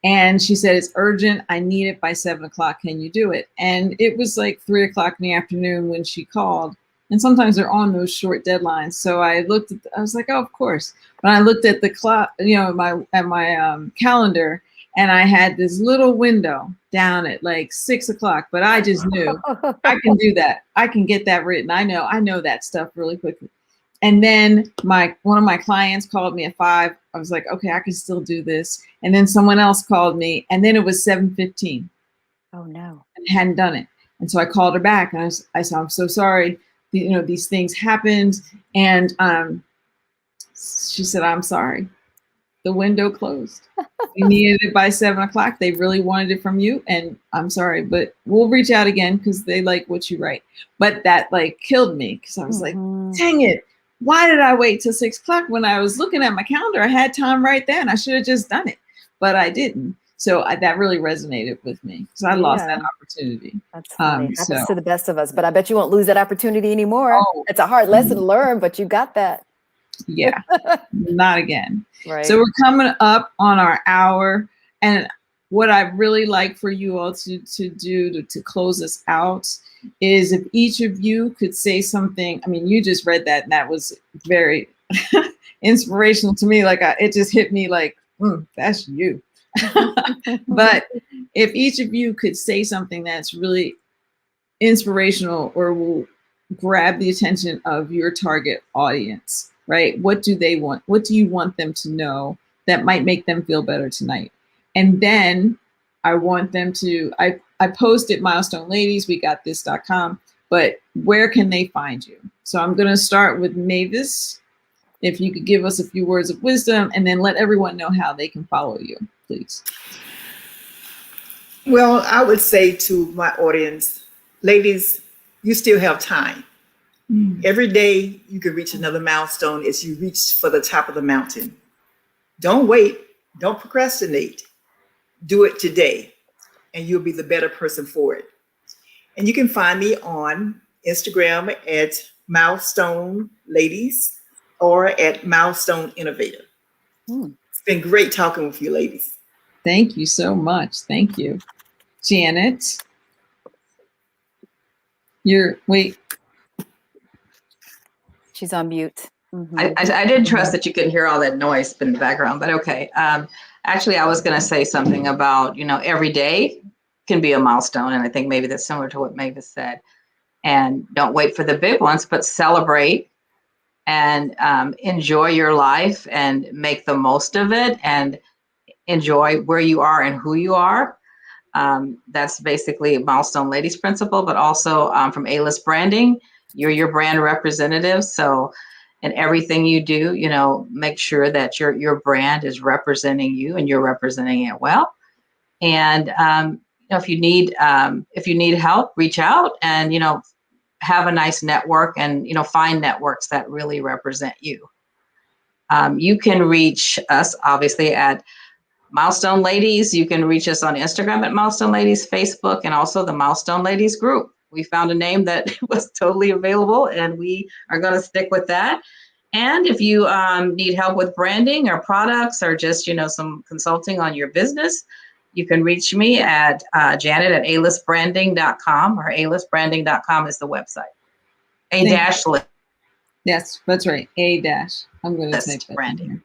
And she said, it's urgent. I need it by 7 o'clock. Can you do it? And it was like 3 o'clock in the afternoon when she called. And sometimes they're on those short deadlines. So I was like, oh, of course. When I looked at the clock, my calendar, and I had this little window down at like 6 o'clock, but I just knew I can do that. I can get that written. I know that stuff really quickly. And then one of my clients called me at 5. I was like, okay, I can still do this. And then someone else called me, and then it was 7:15. Oh no. And hadn't done it. And so I called her back, and I said, I'm so sorry. These things happened. And she said, I'm sorry. The window closed. We needed it by 7 o'clock. They really wanted it from you. And I'm sorry, but we'll reach out again because they like what you write. But that like killed me, because I was like, dang it. Why did I wait till 6 o'clock when I was looking at my calendar? I had time right then. I should have just done it, but I didn't. So that really resonated with me, because I lost that opportunity. That's funny. Happens to the best of us, but I bet you won't lose that opportunity anymore. Oh, it's a hard lesson to learn, but you got that. Yeah, not again. Right. So we're coming up on our hour, and what I'd really like for you all to do to close us out is if each of you could say something. I mean, you just read that, and that was very inspirational to me. Like it just hit me like, that's you. But if each of you could say something that's really inspirational or will grab the attention of your target audience, right? What do they want? What do you want them to know that might make them feel better tonight? And then I want them to, I posted Milestone Ladies, wegotthis.com, but where can they find you? So I'm going to start with Mavis. If you could give us a few words of wisdom, and then let everyone know how they can follow you, please. Well, I would say to my audience, ladies, you still have time. Every day you can reach another milestone as you reach for the top of the mountain. Don't wait. Don't procrastinate. Do it today, and you'll be the better person for it. And you can find me on Instagram at Milestone Ladies or at Milestone Innovator. It's been great talking with you, ladies. Thank you so much. Thank you. Janet, wait. She's on mute. I did trust that you could hear all that noise in the background, but okay. Actually, I was going to say something about, every day can be a milestone. And I think maybe that's similar to what Mavis said. And don't wait for the big ones, but celebrate and enjoy your life and make the most of it and enjoy where you are and who you are. That's basically a Milestone Ladies principle, but also from A-List Branding, you're your brand representative. So in everything you do, make sure that your brand is representing you and you're representing it well. And if you need help, reach out and, have a nice network and, find networks that really represent you. You can reach us obviously at Milestone Ladies. You can reach us on Instagram at Milestone Ladies, Facebook, and also the Milestone Ladies group. We found a name that was totally available and we are going to stick with that. And if you need help with branding or products or just, some consulting on your business, you can reach me at Janet at alistbranding.com, or alistbranding.com is the website. A-list. Yes, that's right. A-. I'm going to type that branding.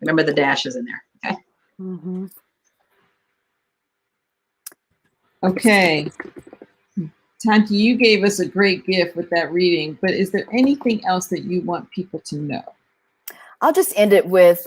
Remember the dash is in there. Okay. Mm-hmm. Okay. Tanti, you gave us a great gift with that reading, but is there anything else that you want people to know? I'll just end it with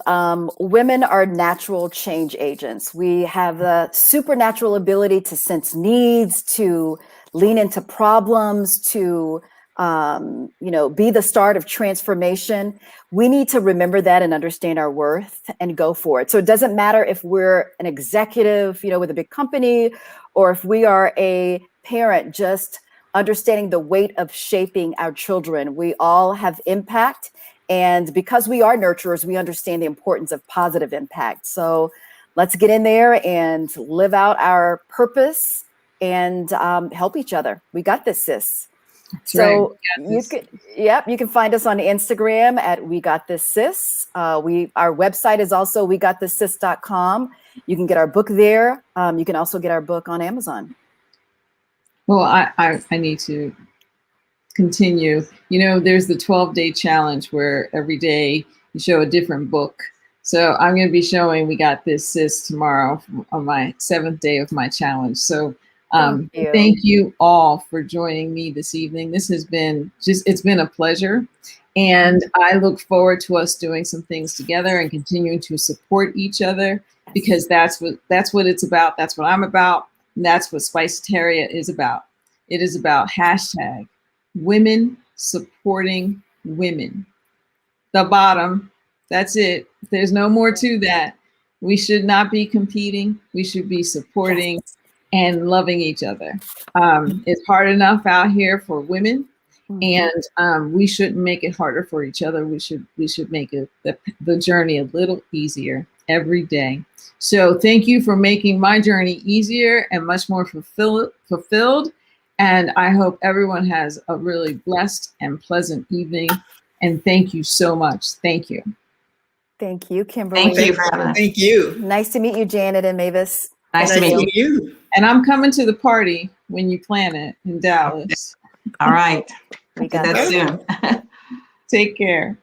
women are natural change agents. We have the supernatural ability to sense needs, to lean into problems, to be the start of transformation. We need to remember that and understand our worth and go for it. So it doesn't matter if we're an executive, with a big company, or if we are a parent, just understanding the weight of shaping our children. We all have impact. And because we are nurturers, we understand the importance of positive impact. So let's get in there and live out our purpose and help each other. We got this, sis. That's So right. you can find us on Instagram at We Got This Sis. Our website is also wegotthissis.com. You can get our book there. You can also get our book on Amazon. Well, I need to continue. There's the 12-day challenge where every day you show a different book. So I'm going to be showing We Got This Sis tomorrow on my 7th day of my challenge. So thank you all for joining me this evening. This has been it's been a pleasure. And I look forward to us doing some things together and continuing to support each other, because that's what it's about. That's what I'm about. And that's what Spiceteria is about. It is about hashtag women supporting women. The bottom. That's it. There's no more to that. We should not be competing. We should be supporting and loving each other. It's hard enough out here for women, and we shouldn't make it harder for each other. We should make it the journey a little easier every day. So thank you for making my journey easier and much more fulfilled. And I hope everyone has a really blessed and pleasant evening. And thank you so much. Thank you. Thank you, Kimberly. Thank you for having us. Thank you. Nice to meet you, Janet and Mavis. Nice to meet you. And I'm coming to the party when you plan it in Dallas. All right. We Get got that soon. Take care.